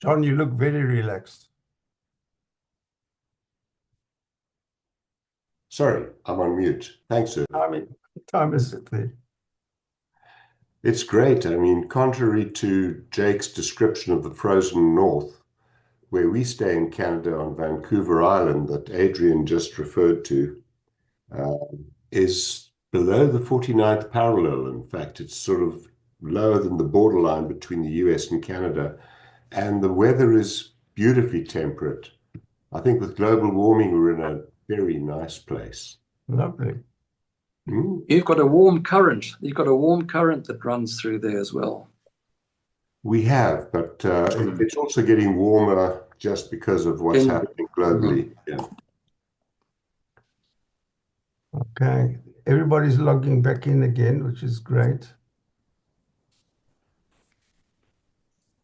John, you look very relaxed. Sorry, I'm on mute. Thanks, sir. I mean, what time is it there? It's great. I mean, contrary to Jake's description of the frozen north, where we stay in Canada on Vancouver Island that Adrian just referred to, is below the 49th parallel. In fact, it's sort of lower than the borderline between the US and Canada. And the weather is beautifully temperate. I think with global warming, we're in a very nice place. Lovely. You've got a warm current. You've got a warm current that runs through there as well. We have, but it's also getting warmer just because of what's happening globally. Yeah. Okay. Everybody's logging back in again, which is great.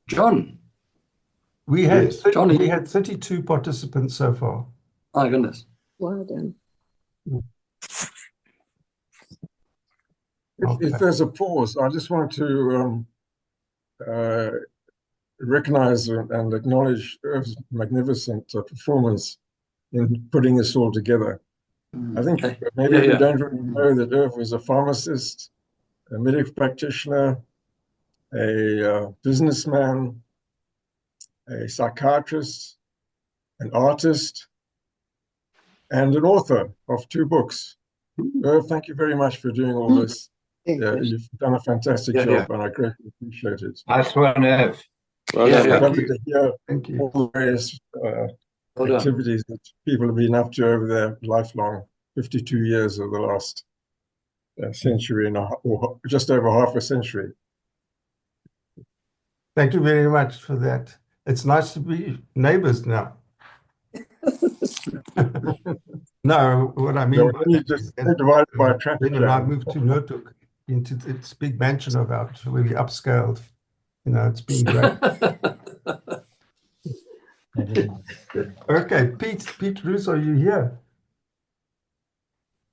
John. We had Yes. Johnny, we had 32 participants so far. My goodness. Well done. If there's a pause, I just want to recognize and acknowledge Irv's magnificent performance in putting this all together. I think maybe we don't really know that Irv was a pharmacist, a medical practitioner, a businessman, a psychiatrist, an artist, and an author of 2 books. Irv, thank you very much for doing all this. You've done a fantastic job, and I greatly appreciate it. Nice one, Irv. Well, I'd love to hear all the various activities that people have been up to over their lifelong 52 years of the last century and or just over half a century. Thank you very much for that. It's nice to be neighbors now. No, what I mean you just divided by a traffic when I moved to Notuk into this big mansion of ours where we upscaled, you know, it's been great. Okay, Pete Roos, are you here?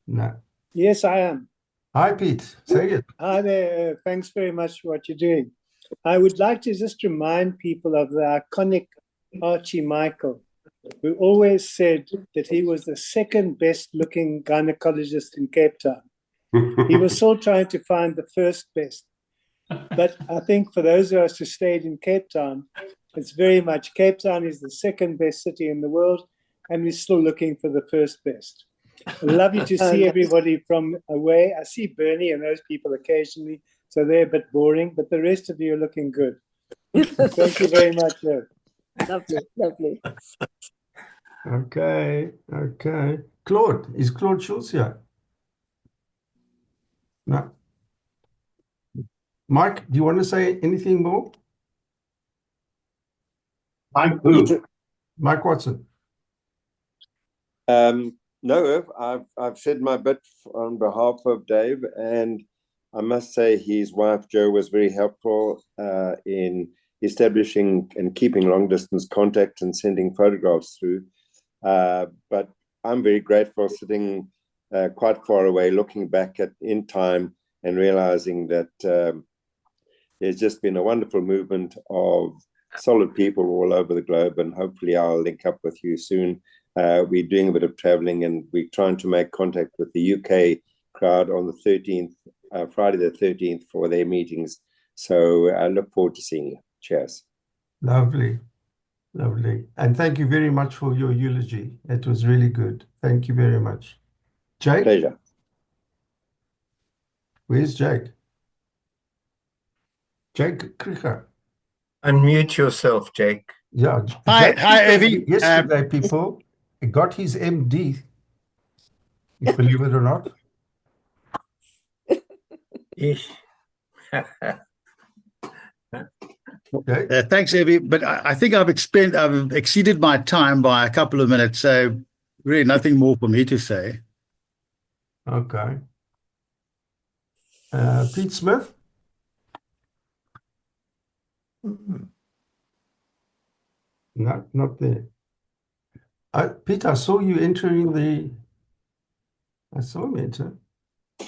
No. Yes, I am. Hi, Pete. Say it. Hi there. Thanks very much for what you're doing. I would like to just remind people of the iconic Archie Michael, who always said that he was the second best looking gynecologist in Cape Town. He was still trying to find the first best. But I think for those of us who stayed in Cape Town, it's very much Cape Town is the second best city in the world, and we're still looking for the first best. Lovely to see everybody from away. I see Bernie and those people occasionally, so they're a bit boring, but the rest of you are looking good. Thank you very much, Irv. Lovely, lovely. Okay. Claude, is Claude Schultz here? No. Mike, do you want to say anything more? Mike who? Mike Watson. No, Irv, I've said my bit on behalf of Dave, and I must say his wife Jo was very helpful in establishing and keeping long distance contact and sending photographs through. But I'm very grateful sitting quite far away, looking back in time and realizing that there's just been a wonderful movement of solid people all over the globe, and hopefully I'll link up with you soon. We're doing a bit of traveling, and we're trying to make contact with the UK crowd on the 13th, Friday the 13th, for their meetings. So I look forward to seeing you. Cheers. Lovely. And thank you very much for your eulogy. It was really good. Thank you very much. Jake? Pleasure. Where's Jake? Jake Krieger. Unmute yourself, Jake. Yeah. Hi, Evie. Yesterday, people, he got his MD, you believe it or not. Okay. Thanks, Evie. But I think I've exceeded my time by a couple of minutes, so really nothing more for me to say. Okay. Pete Smith? Not there. Pete, I saw you entering I saw him enter.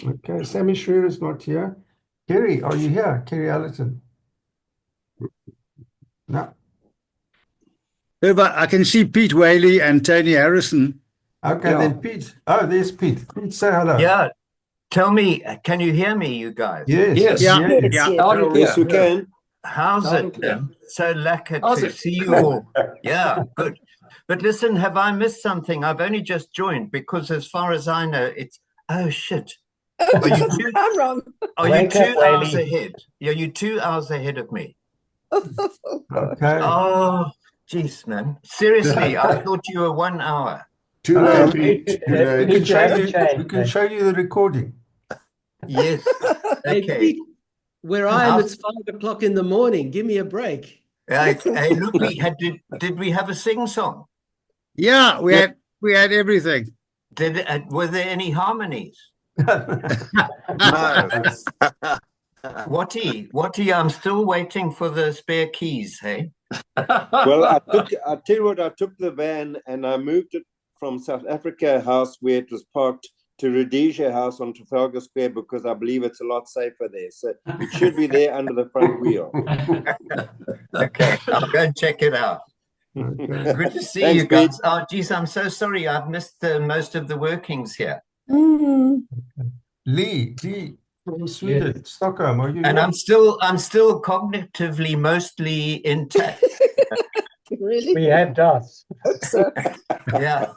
Okay, Sammy Schreier is not here. Kerry, are you here? Kerry Allerton? No. I can see Pete Whaley and Tony Harrison. Okay, Yeah. then Pete. Oh, there's Pete. Pete, say hello. Yeah. Tell me, can you hear me, you guys? Yes. Yes. Yeah. yes. Yes, yes. Loud and clear. Yes, we can. How's Loud and it? clear. So lekker How's to it? see you all. Yeah, good. But listen, have I missed something? I've only just joined because as far as I know, it's, oh shit. Are you two, I'm wrong. are you Wake up, 2 hours Whaley. ahead? Yeah, you 2 hours ahead of me. Okay. Oh, jeez, man. Seriously, I thought you were 1 hour. Too Oh, late, Pete. Too we late. can show you the recording. Yes. Hey, Okay. Pete, where I am, it's 5 o'clock in the morning. Give me a break. Hey, look, did we have a sing song? Yeah, we had everything. Were there any harmonies? No. Watty, I'm still waiting for the spare keys, hey? Well, I tell you what, I took the van and I moved it from South Africa House where it was parked to Rhodesia House on Trafalgar Square because I believe it's a lot safer there. So it should be there under the front wheel. Okay, I'll go and check it out. Okay. Good to see Thanks, you guys. Pete. Oh, geez, I'm so sorry. I've missed most of the workings here. Mm. Lee from Sweden, Stockholm. Are you And here? I'm still cognitively mostly intact. Really? We have DOS. Hope so. Yeah.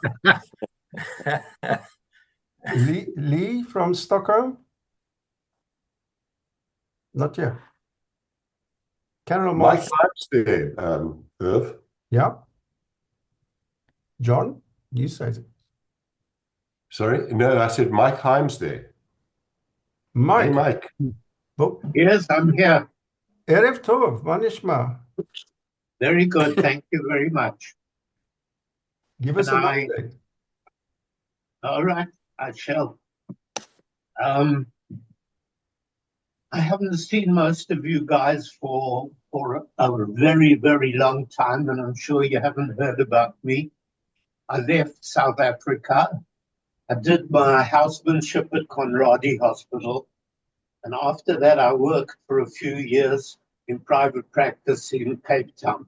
Lee from Stockholm? Not yet. Carol Mike Marsh. Hype's there, Irv. Yeah. John, you said it. Sorry? No, I said Mike Himes there. Mike. Hey, Mike. Oh, Yes, I'm here. Erev Tov, Manishma. Very good. Thank you very much. Give us And an I- update. All right, I shall. I haven't seen most of you guys for a very, very long time, and I'm sure you haven't heard about me. I left South Africa. I did my housemanship at Conradie Hospital, and after that I worked for a few years in private practice in Cape Town.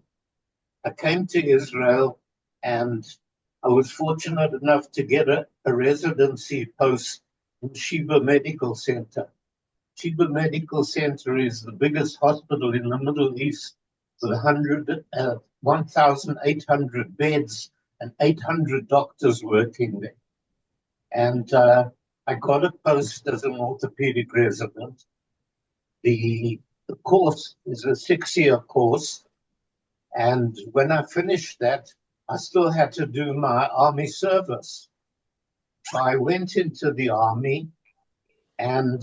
I came to Israel, and I was fortunate enough to get a residency post in Sheba Medical Center. Sheba Medical Center is the biggest hospital in the Middle East with 1,800 beds and 800 doctors working there. And I got a post as an orthopedic resident. The course is a 6-year course. And when I finished that, I still had to do my army service. So I went into the army, and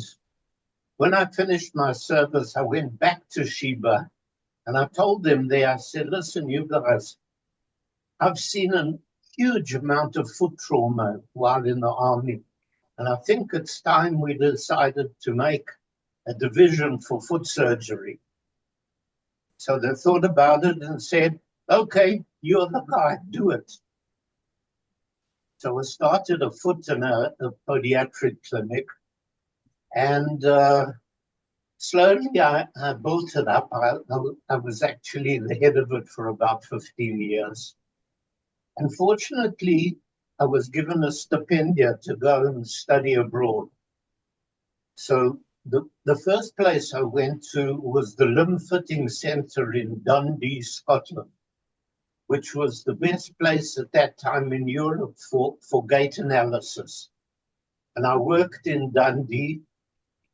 when I finished my service, I went back to Sheba, and I told them there, I said, listen, you guys, I've seen a huge amount of foot trauma while in the army, and I think it's time we decided to make a division for foot surgery. So they thought about it and said, okay, you're the guy, do it. So I started a foot and a podiatric clinic, and slowly I built it up. I was actually the head of it for about 15 years. Unfortunately, I was given a stipendium to go and study abroad. So the first place I went to was the Limb Fitting Centre in Dundee, Scotland, which was the best place at that time in Europe for gait analysis. And I worked in Dundee.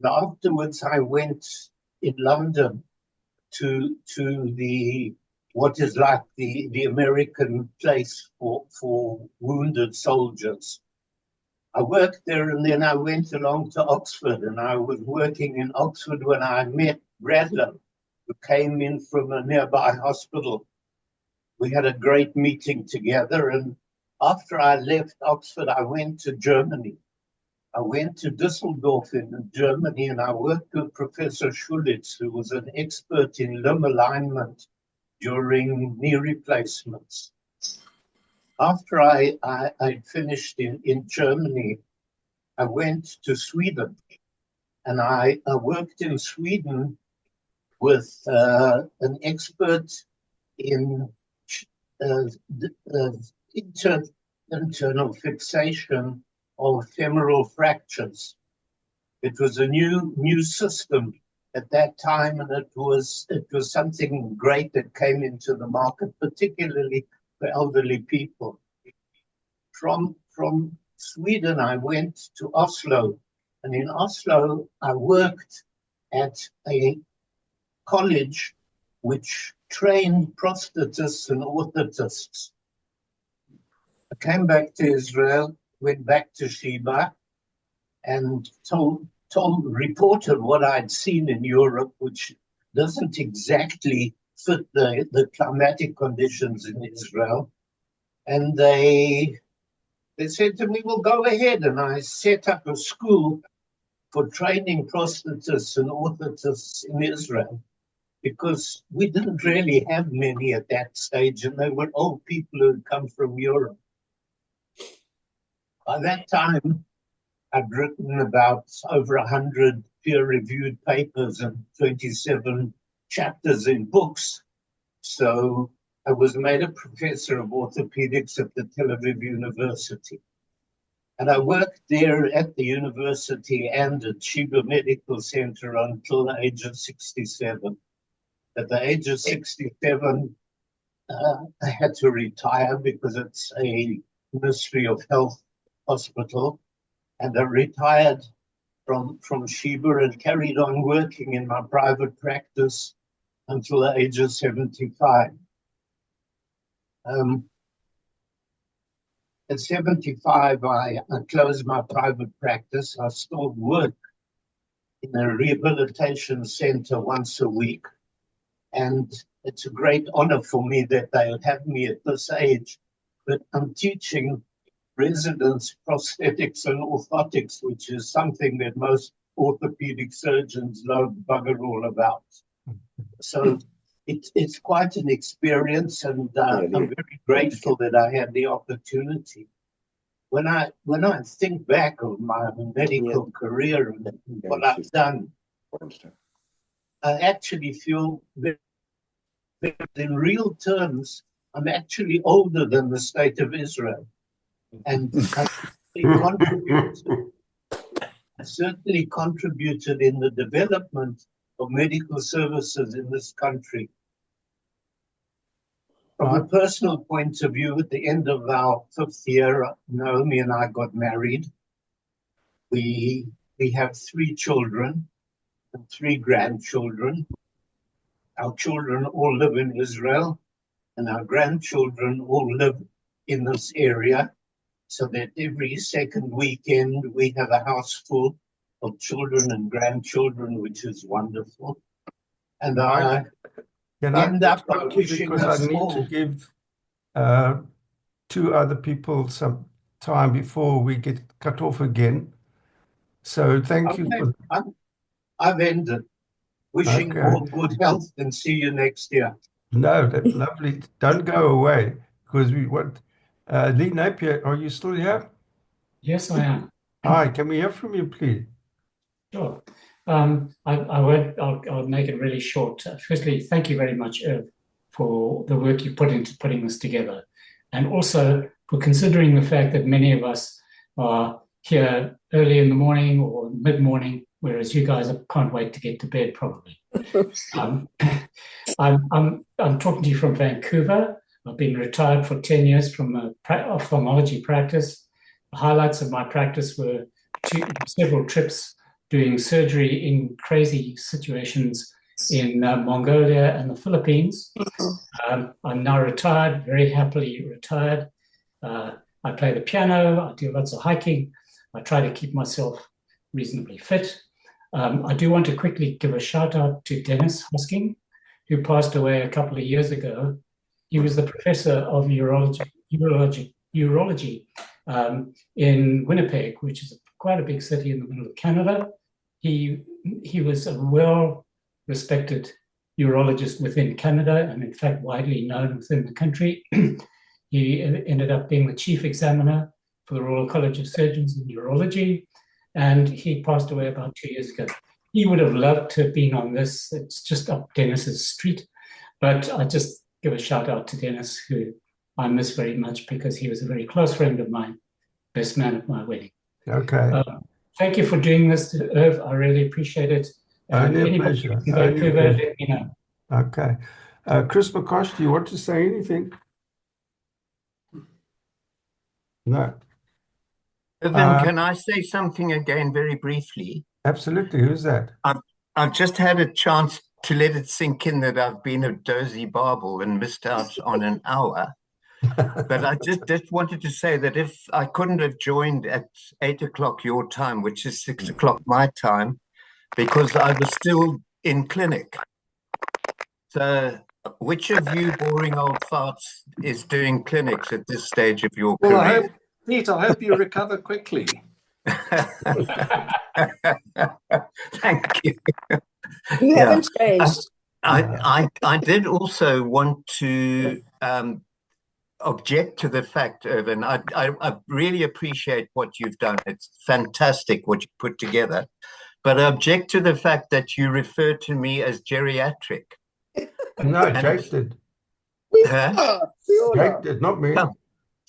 And afterwards, I went in London to the what is like the American place for wounded soldiers. I worked there, and then I went along to Oxford, and I was working in Oxford when I met Bradlow, who came in from a nearby hospital. We had a great meeting together, and after I left Oxford, I went to Germany. I went to Düsseldorf in Germany, and I worked with Professor Schulitz, who was an expert in limb alignment during knee replacements. After I finished in Germany, I went to Sweden, and I worked in Sweden with an expert in internal fixation of femoral fractures. It was a new system at that time, and it was something great that came into the market, particularly for elderly people. From Sweden, I went to Oslo, and in Oslo, I worked at a college which trained prosthetists and orthotists. I came back to Israel, went back to Sheba, and reported what I'd seen in Europe, which doesn't exactly fit the climatic conditions in Israel. And they said to me, well, go ahead. And I set up a school for training prosthetists and orthotists in Israel, because we didn't really have many at that stage, and they were old people who had come from Europe. By that time, I'd written about over 100 peer-reviewed papers and 27 chapters in books. So I was made a professor of orthopedics at the Tel Aviv University. And I worked there at the university and at Sheba Medical Center until the age of 67. At the age of 67, I had to retire because it's a Ministry of Health hospital. And I retired from Sheba and carried on working in my private practice until the age of 75. At 75, I closed my private practice. I still work in a rehabilitation center once a week. And it's a great honor for me that they would have me at this age. But I'm teaching residents prosthetics and orthotics, which is something that most orthopedic surgeons know bugger all about. So it's quite an experience, and I'm very grateful that I had the opportunity. When I think back of my medical career and what I've done, I actually feel that in real terms, I'm actually older than the state of Israel. And I certainly contributed in the development of medical services in this country. From a personal point of view, at the end of our 5th year, Naomi and I got married. We have 3 children and 3 grandchildren. Our children all live in Israel, and our grandchildren all live in this area, so that every second weekend we have a house full of children and grandchildren, which is wonderful. And I end up by wishing because us I need all. to give 2 other people some time before we get cut off again. So thank you for. I've ended. Wishing all good health and see you next year. No, that's lovely. Don't go away, because we want. Lee Napier, are you still here? Yes, I am. Hi, can we hear from you, please? Sure. I'll make it really short. Firstly, thank you very much, Irv, for the work you put into putting this together, and also for considering the fact that many of us are here early in the morning or mid-morning, whereas you guys can't wait to get to bed, probably. I'm talking to you from Vancouver. I've been retired for 10 years from ophthalmology practice. The highlights of my practice were several trips doing surgery in crazy situations in Mongolia and the Philippines. I'm now retired, very happily retired. I play the piano, I do lots of hiking. I try to keep myself reasonably fit. I do want to quickly give a shout out to Dennis Hosking, who passed away a couple of years ago. He was the professor of urology in Winnipeg, which is quite a big city in the middle of Canada. He was a well-respected urologist within Canada, and in fact widely known within the country. He ended up being the chief examiner for the Royal College of Surgeons in Urology, and he passed away about 2 years ago. He would have loved to have been on this. It's just up Dennis's street, but I just give a shout out to Dennis, who I miss very much because he was a very close friend of mine, best man at my wedding. Okay. Thank you for doing this, Irv. I really appreciate it. Only a pleasure. Only a pleasure. Let me know. Okay. Chris McCosh, do you want to say anything? No. Then can I say something again very briefly? Absolutely. Who's that? I've just had a chance to let it sink in that I've been a dozy barbel and missed out on an hour. But I just wanted to say that if I couldn't have joined at 8 o'clock your time, which is 6 o'clock my time, because I was still in clinic. So which of you boring old farts is doing clinics at this stage of your career? Pete, I hope you recover quickly. Thank you. You haven't changed. I did also want to object to the fact, Irvin, I really appreciate what you've done. It's fantastic what you put together. But I object to the fact that you refer to me as geriatric. No, Jake did. Jake did, not me.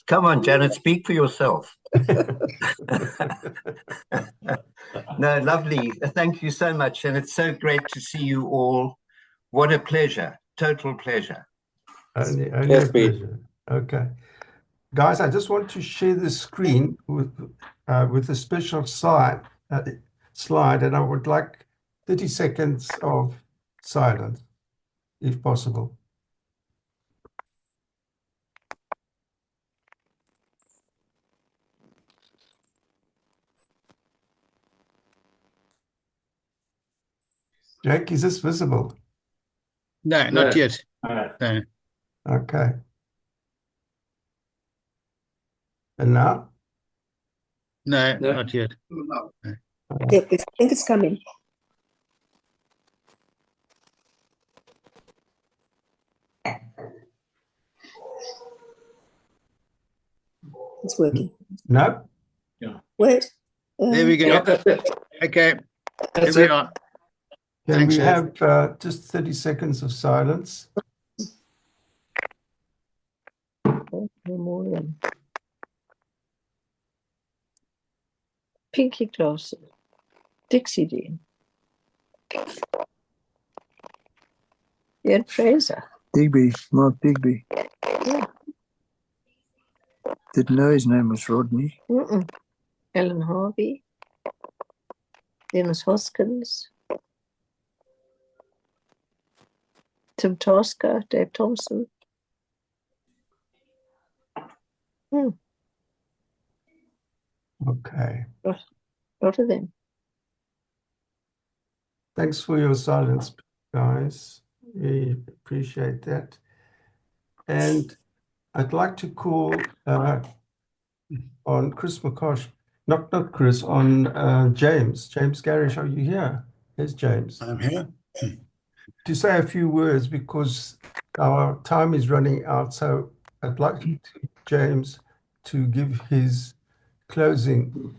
Come on, Janet, speak for yourself. No, lovely. Thank you so much. And it's so great to see you all. What a pleasure. Total pleasure. Only a pleasure. Okay. Guys, I just want to share the screen with a special slide, and I would like 30 seconds of silence, if possible. Jake, is this visible? No, not yet. No. Okay. And now? No, not yet. No. Yeah, I think it's coming. It's working. No? Yeah. Wait. There we go. Okay. There we are. Can Thanks, we have just 30 seconds of silence? No more than. Pinky glasses. Dixie Dean. Ian Fraser. Digby, Mark Digby. Yeah. Didn't know his name was Rodney. Ellen Harvey. Dennis Hoskins. Tim Tasker, Dave Thompson. Okay. A lot of them. Thanks for your silence, guys. We appreciate that. And I'd like to call on Chris McCosh, not Chris, on James. James Garish, are you here? Yes, James. I'm here. To say a few words because our time is running out, so I'd like James to give his closing.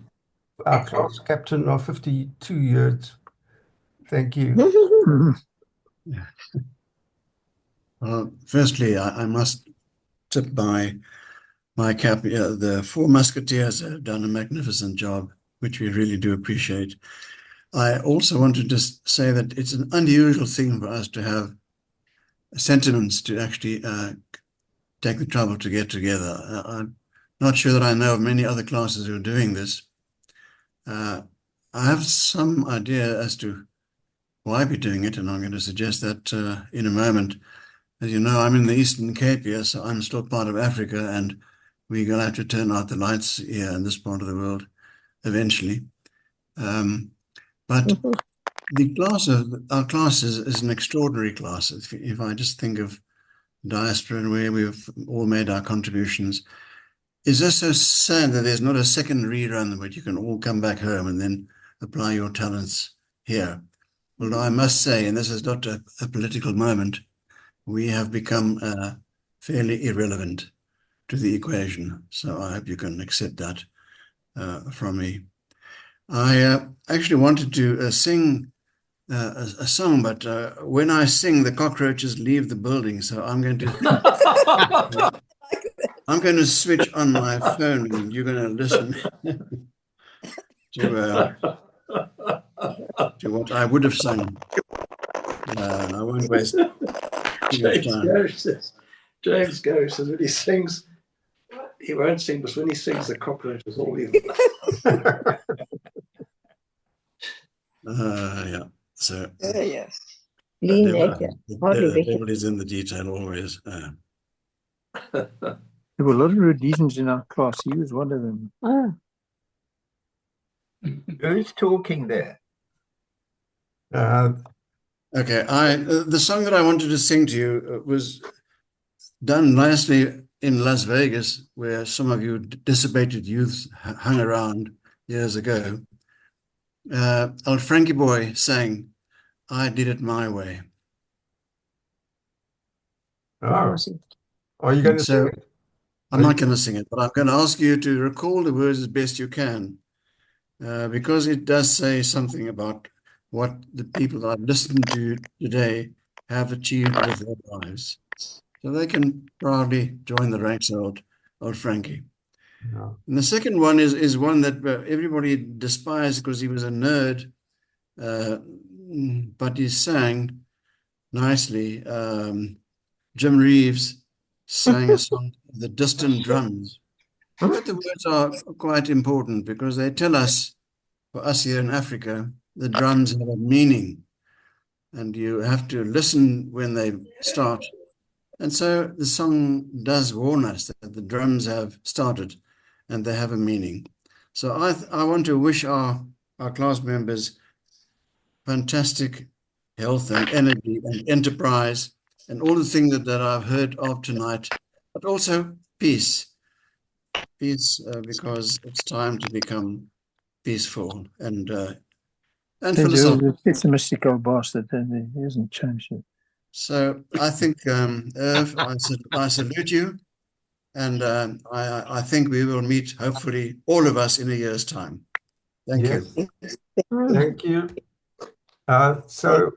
Our class captain of 52 years. Thank you. Well, firstly, I must tip my cap. The four musketeers have done a magnificent job, which we really do appreciate. I also want to just say that it's an unusual thing for us to have sentiments to actually take the trouble to get together. I'm not sure that I know of many other classes who are doing this. I have some idea as to why we're doing it, and I'm going to suggest that in a moment. As you know, I'm in the Eastern Cape here, so I'm still part of Africa, and we're going to have to turn out the lights here in this part of the world eventually. But the class of our class is an extraordinary class. If I just think of diaspora and where we've all made our contributions, it's just so sad that there's not a second rerun where you can all come back home and then apply your talents here. Although I must say, and this is not a political moment, we have become fairly irrelevant to the equation. So I hope you can accept that from me. I actually wanted to sing a song, but when I sing, the cockroaches leave the building. So I'm going to I'm going to switch on my phone and you're going to listen to what I would have sung. I won't waste too much time. James Gary says when he sings, he won't sing, but when he sings, the cockroaches all leave. Yeah. So yes. the devil is in the detail always. There were a lot of Rhodesians in our class. He was one of them. Ah. Who's talking there? Okay, the song that I wanted to sing to you was done nicely in Las Vegas, where some of you dissipated youths hung around years ago. Old Frankie Boy sang, "I Did It My Way." Oh. Are you going to sing it? I'm not going to sing it, but I'm going to ask you to recall the words as best you can, because it does say something about what the people that I've listened to today have achieved with their lives. So they can proudly join the ranks of old Frankie. No. And the second one is one that everybody despised because he was a nerd, but he sang nicely. Jim Reeves sang a song, "The Distant Drums." But the words are quite important because they tell us, for us here in Africa, the drums have a meaning and you have to listen when they start. And so the song does warn us that the drums have started and they have a meaning. So I want to wish our class members fantastic health and energy and enterprise and all the things that I've heard of tonight, but also peace. Peace, because it's time to become peaceful and philosophical. It's a mystical bastard, and he hasn't changed it. So I think, Irv, I salute you, and I think we will meet, hopefully, all of us in a year's time. Thank you. Thank you. So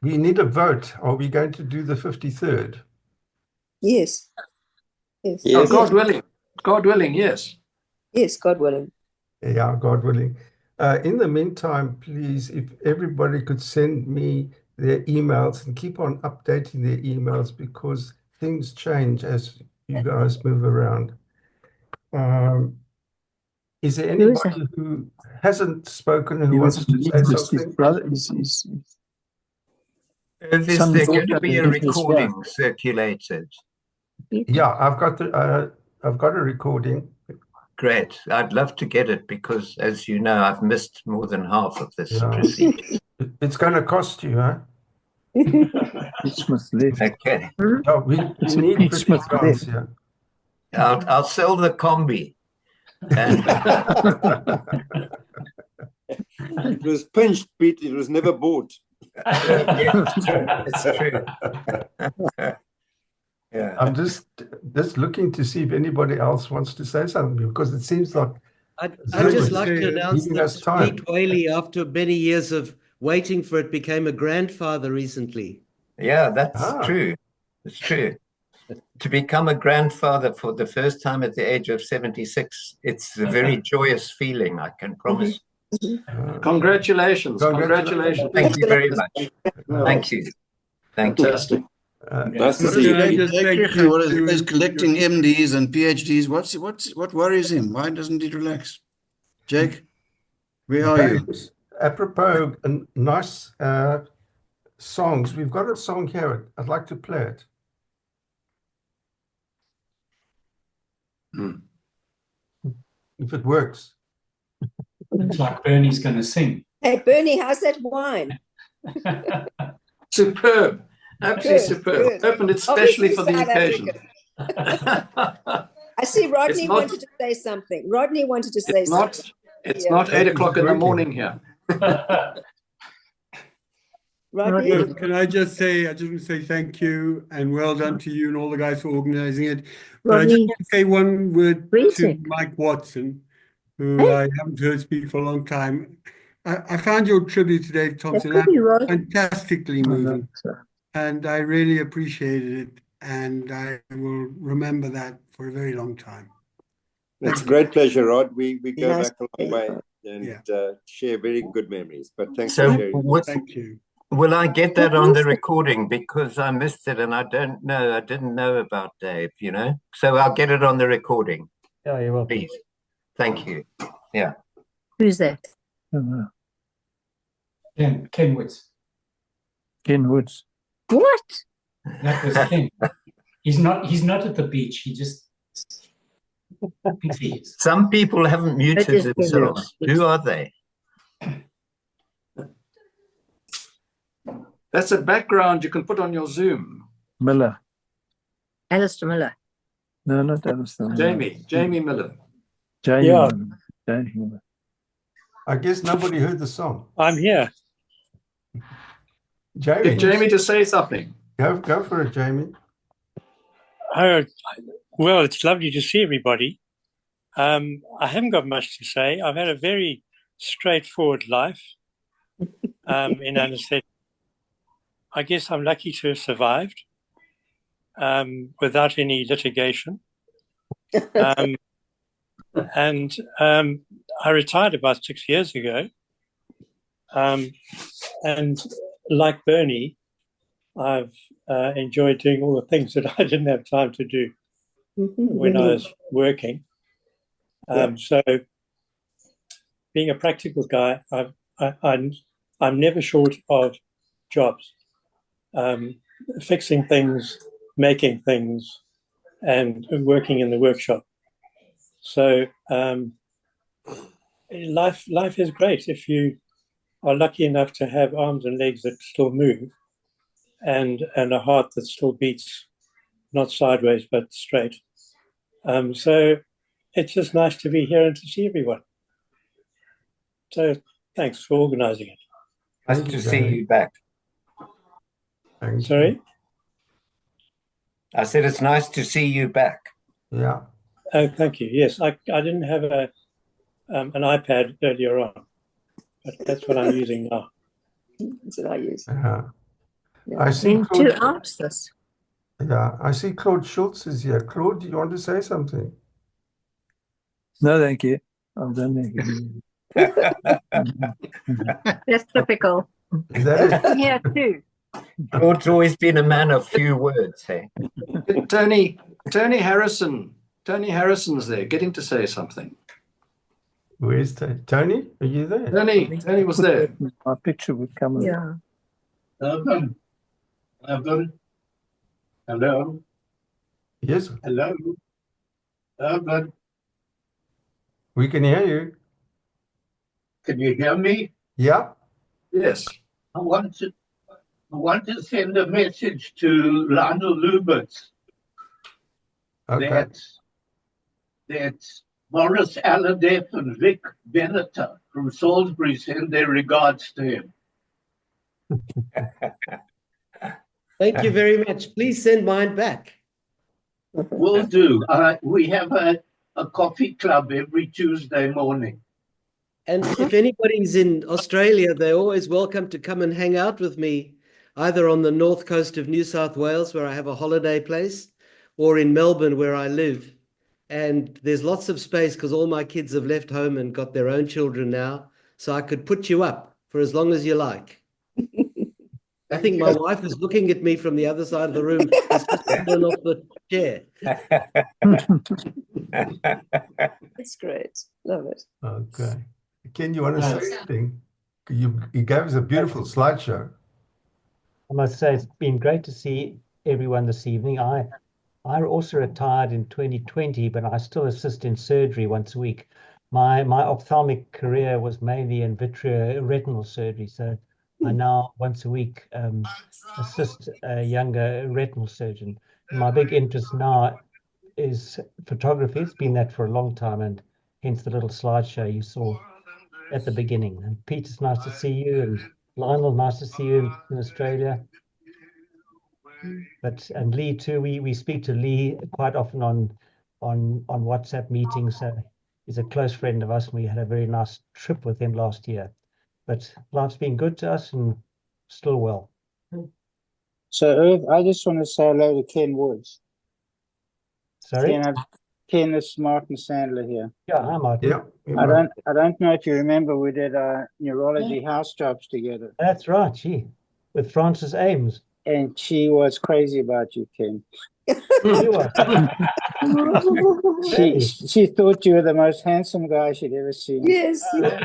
we need a vote. Are we going to do the 53rd? Yes. Yes. Oh, God willing. God willing, yes. Yes, God willing. Yeah, God willing. In the meantime, please, if everybody could send me their emails and keep on updating their emails because things change as you guys move around. Is there anybody who hasn't spoken who wants to say something? Is there going to be a recording circulated? Yeah, I've got a recording. Great. I'd love to get it because, as you know, I've missed more than half of this procedure. It's going to cost you, huh? Okay. No, we need British pounds here. I'll sell the combi. And it was pinched, Pete. It was never bought. It's true. Yeah. I'm just looking to see if anybody else wants to say something because it seems like I'd just like to announce that Pete Whaley, after many years of waiting for it, became a grandfather recently. Yeah, that's true. It's true. To become a grandfather for the first time at the age of 76, it's a very joyous feeling, I can promise. Congratulations. Congratulations. Thank you very much. Thank you. Thank Fantastic. you. Nice to see you. He's collecting MDs and PhDs. What worries him? Why doesn't he relax? Jake, where are you? Apropos nice songs. We've got a song here. I'd like to play it. If it works. Looks like Bernie's going to sing. Hey, Bernie, how's that wine? Superb. Absolutely superb. Good. Opened it specially for the South occasion. I see Rodney wanted to say something. Rodney wanted to say something. It's not 8 o'clock in the morning here. Rodney? Can I just want to say thank you and well done to you and all the guys for organizing it. But I just want to say one word to Mike Watson, who I haven't heard speak for a long time. I found your tribute to Dave Thompson fantastically moving, and I really appreciated it. and I will remember that for a very long time. It's a great pleasure, Rod. We go Nice back a long way and share very good memories. But thanks So for sharing. Thank you. will I get that on the recording? Because I missed it and I didn't know about Dave, you know? So I'll get it on the recording. Oh, you're welcome. Please. Thank you. Yeah. Who's that? Ken Woods. Ken Woods. What? That was Ken. He's not at the beach. He just thinks he is. Some people haven't muted is themselves. Who are they? That's a background you can put on your Zoom. Miller. Alistair Miller. No, not Alistair Miller. Jamie Miller. Jamie Yeah. Miller. Jamie Miller. I guess nobody heard the song. I'm here. Jamie. Get Jamie to say something. Go for it, Jamie. Oh, well, it's lovely to see everybody. I haven't got much to say. I've had a very straightforward life in anesthetic. I guess I'm lucky to have survived without any litigation. And I retired about 6 years ago. And like Bernie, I've enjoyed doing all the things that I didn't have time to do when I was working. So being a practical guy, I'm never short of jobs, fixing things, making things, and working in the workshop. So life is great if you are lucky enough to have arms and legs that still move and a heart that still beats, not sideways, but straight. So it's just nice to be here and to see everyone. So thanks for organizing it. Nice to see you back. Sorry? I said it's nice to see you back. Yeah. Oh, thank you. Yes, I didn't have an iPad earlier on, but that's what I'm using now. That's what I use. I see Two Claude. answers. Yeah, I see Claude Schultz is here. Claude, do you want to say something? No, thank you. I'm done. That's typical. Is that I'm here too. Claude's always been a man of few words, hey? Tony Harrison's there. Get him to say something. Where's Tony? Are you there? Tony was there. My picture would come up. Yeah. Urban. Hello. Yes. Hello. Urban. We can hear you. Can you hear me? Yeah. Yes. I want to send a message to Lionel Lubitz. Okay. That Morris Aladeff and Vic Beneta from Salisbury send their regards to him. Thank you very much. Please send mine back. Will do. We have a coffee club every Tuesday morning. And if anybody's in Australia, they're always welcome to come and hang out with me, either on the north coast of New South Wales, where I have a holiday place, or in Melbourne, where I live. And there's lots of space because all my kids have left home and got their own children now. So I could put you up for as long as you like. I think my wife is looking at me from the other side of the room. It's just fallen off the chair. It's great. Love it. Okay. Ken, you want to say anything? You gave us a beautiful slideshow. I must say it's been great to see everyone this evening. I also retired in 2020, but I still assist in surgery once a week. My ophthalmic career was mainly in vitreoretinal surgery, so I now once a week assist a younger retinal surgeon. My big interest now is photography. It's been that for a long time, and hence the little slideshow you saw at the beginning. And Pete, it's nice to see you, and Lionel, nice to see you in Australia. And Lee too. We speak to Lee quite often on WhatsApp meetings. He's a close friend of us, and we had a very nice trip with him last year. But life's been good to us and still well. So, Irv, I just want to say hello to Ken Woods. Sorry? Ken is Martin Sandler here. Yeah, hi, Martin. Yeah. I don't know if you remember, we did neurology house jobs together. That's right, gee, with Frances Ames. And she was crazy about you, Ken. She thought you were the most handsome guy she'd ever seen. Yes,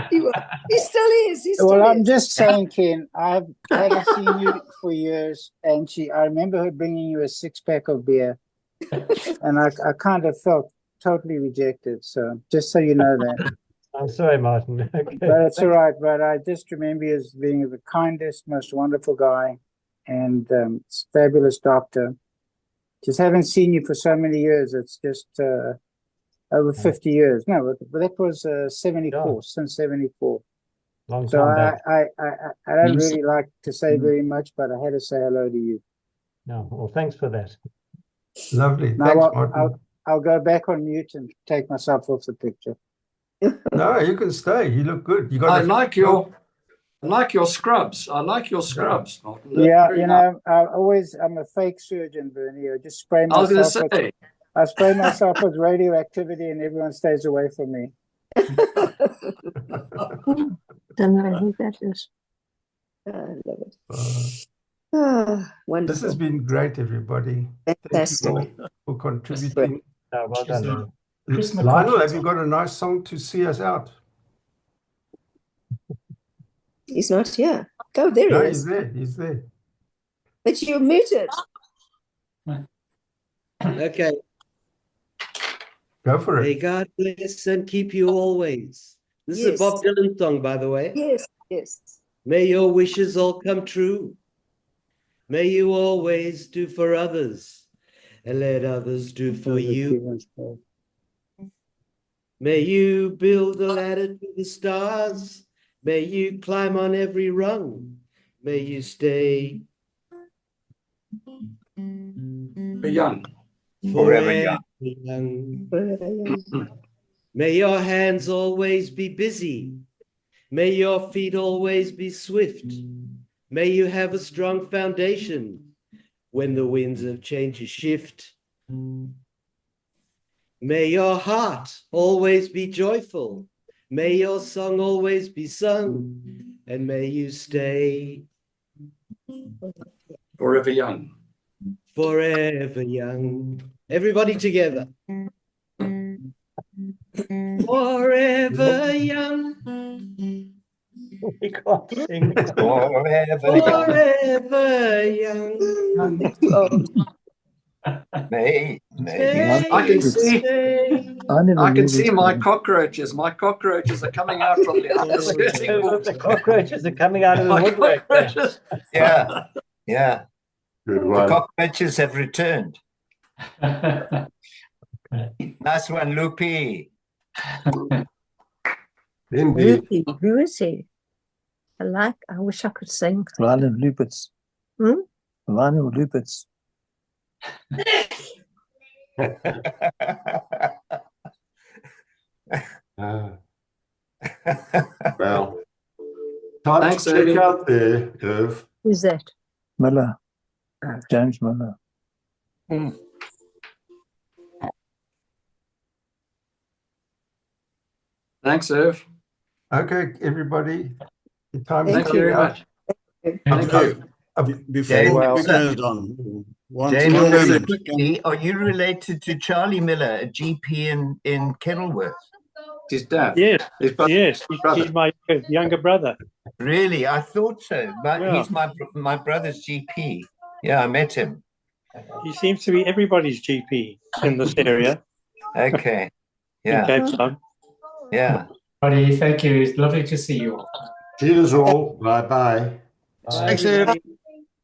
he was. He still is. He still Well, is. I'm just saying, Ken, I haven't seen you for years, and I remember her bringing you a 6-pack of beer, and I kind of felt totally rejected. So just so you know that. I'm sorry, Martin. Okay. But it's all right. But I just remember you as being the kindest, most wonderful guy, and fabulous doctor. Just haven't seen you for so many years. It's just over 50 years. No, but that was 74, since 74. Long so time back. I don't really like to say very much, but I had to say hello to you. No, well, thanks for that. Lovely. Now, Thanks, Martin. I'll go back on mute and take myself off the picture. No, you can stay. You look good. You got. I like your scrubs. I like your scrubs. Martin. They're Yeah, very you nice. know, I'm a fake surgeon, Bernie. I just spray I was going to myself. say. I spray myself with radioactivity, and everyone stays away from me. Don't know who that is. I love it. Wonderful. This has been great, everybody. Fantastic. Thank you all for contributing. Well done. Lionel, have you got a nice song to see us out? He's not here. Go, there No, he he's is. there. He's there. But you're muted. Okay. Go for it. May God bless and keep you always. This is Yes. a Bob Dylan song, by the way. Yes, yes. May your wishes all come true. May you always do for others and let others do for you. May you build a ladder to the stars. May you climb on every rung. May you stay Young. Forever young. young. May your hands always be busy. May your feet always be swift. May you have a strong foundation when the winds of change shift. May your heart always be joyful. May your song always be sung. And may you stay Forever young. forever young. Everybody together. Forever young. We can't sing. Forever young. May I can see my cockroaches. My cockroaches are coming out from the skirting board. The cockroaches are coming out of the My woodwork. cockroaches. Yeah, yeah. Good The one. cockroaches have returned. Nice one, Loopy. Indeed. Ruby, who is he? I wish I could sing. Lionel Lupitz. Hmm? Lionel Lupitz. Well, time Thanks, to check Irving. out there, Irv. Who's that? Miller. James Miller. Thanks, Irv. Okay, everybody. The time Thank is you very coming much. out. Thank you. Before we close on, one James one Miller, moment. are you related to Charlie Miller, a GP in Kenilworth? His dad. Yes, His brother. yes. Brother. He's my younger brother. Really? I thought so, but Yeah. he's my brother's GP. Yeah, I met him. He seems to be everybody's GP in this area. Okay. In Yeah. Cape Town. Yeah. Buddy, thank you. It's lovely to see you all. Cheers all. Bye-bye. Thanks, Irv.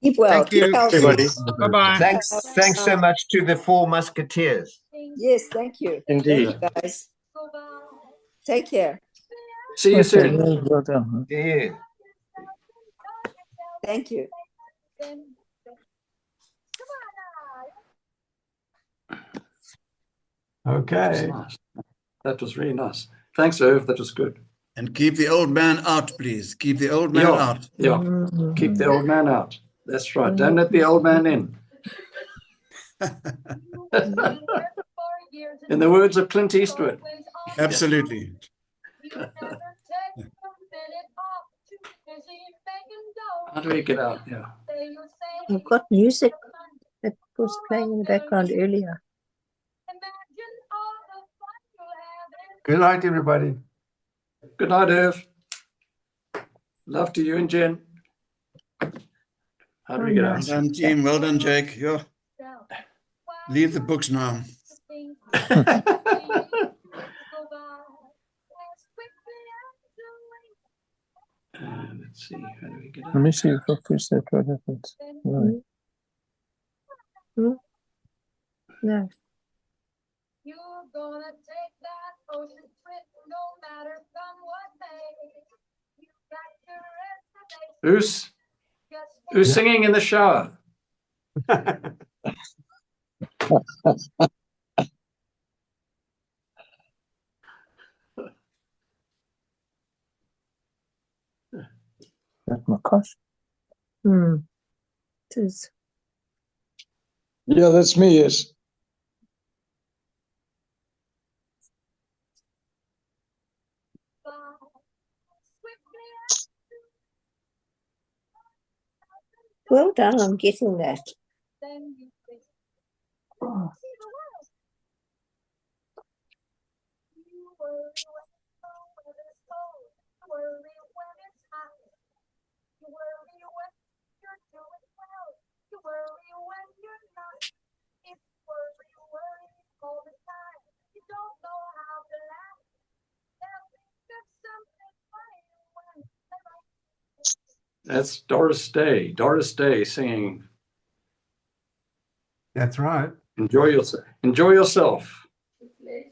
Keep well. Thank you. Keep healthy. Everybody. Bye-bye. Thanks so much to the Four Musketeers. Yes, thank you. Indeed. Thank you, guys. Take care. See you soon. Well done. See you. Thank you. Okay. Nice. That was really nice. Thanks, Irv. That was good. And keep the old man out, please. Keep the old man out. Yeah. Keep the old man out. That's right. Don't let the old man in. In the words of Clint Eastwood. Absolutely. How do we get out? Yeah. I've got music that was playing in the background earlier. Good night, everybody. Good night, Irv. Love to you and Jen. How do we get out? Well done, team. Well done, Jake. Yeah. Leave the books now. Let's see. How do we get out? Let me see if I push that what happens. No. No. You're gonna take that ocean trip no matter come what may. You got your reservation. Who's singing in the shower? That's my cost. It is. Yeah, that's me, yes. Well done on getting that. That's Doris Day. Doris Day singing. That's right. Enjoy yourself. Enjoy yourself.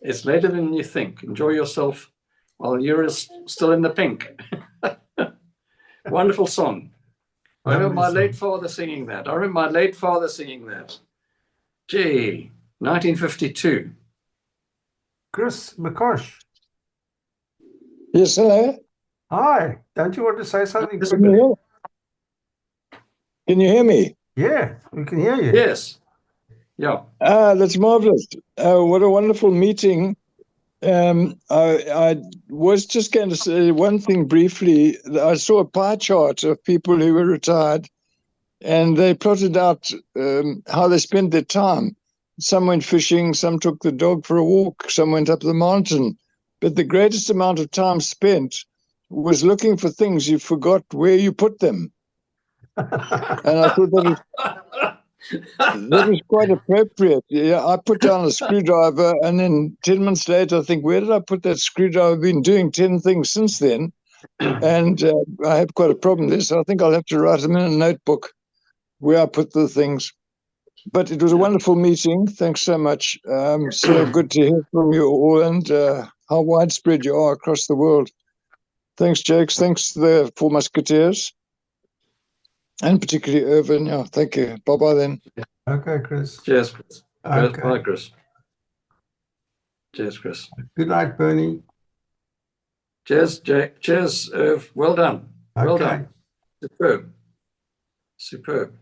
It's later than you think. Enjoy yourself while you're still in the pink. Wonderful song. I remember my late father singing that. Gee, 1952. Chris McCosh. Yes, hello. Hi. Don't you want to say something? Can you hear me? Yeah, we can hear you. Yes. Yeah. That's marvelous. What a wonderful meeting. I was just going to say one thing briefly. I saw a pie chart of people who were retired, and they plotted out how they spent their time. Some went fishing, some took the dog for a walk, some went up the mountain. But the greatest amount of time spent was looking for things you forgot where you put them. And I thought that was quite appropriate. Yeah, I put down a screwdriver, and then 10 minutes later, I think, where did I put that screwdriver? I've been doing 10 things since then, and I have quite a problem there. So I think I'll have to write them in a notebook where I put the things. But it was a wonderful meeting. Thanks so much. So good to hear from you all, and how widespread you are across the world. Thanks, Jakes. Thanks to the Four Musketeers. And particularly Irvin. Yeah, thank you. Bye-bye then. Okay, Chris. Cheers, Chris. Okay. Bye, Chris. Cheers, Chris. Good night, Bernie. Cheers, Jack. Cheers, Irv. Well done. Well Okay. done. Superb. Superb.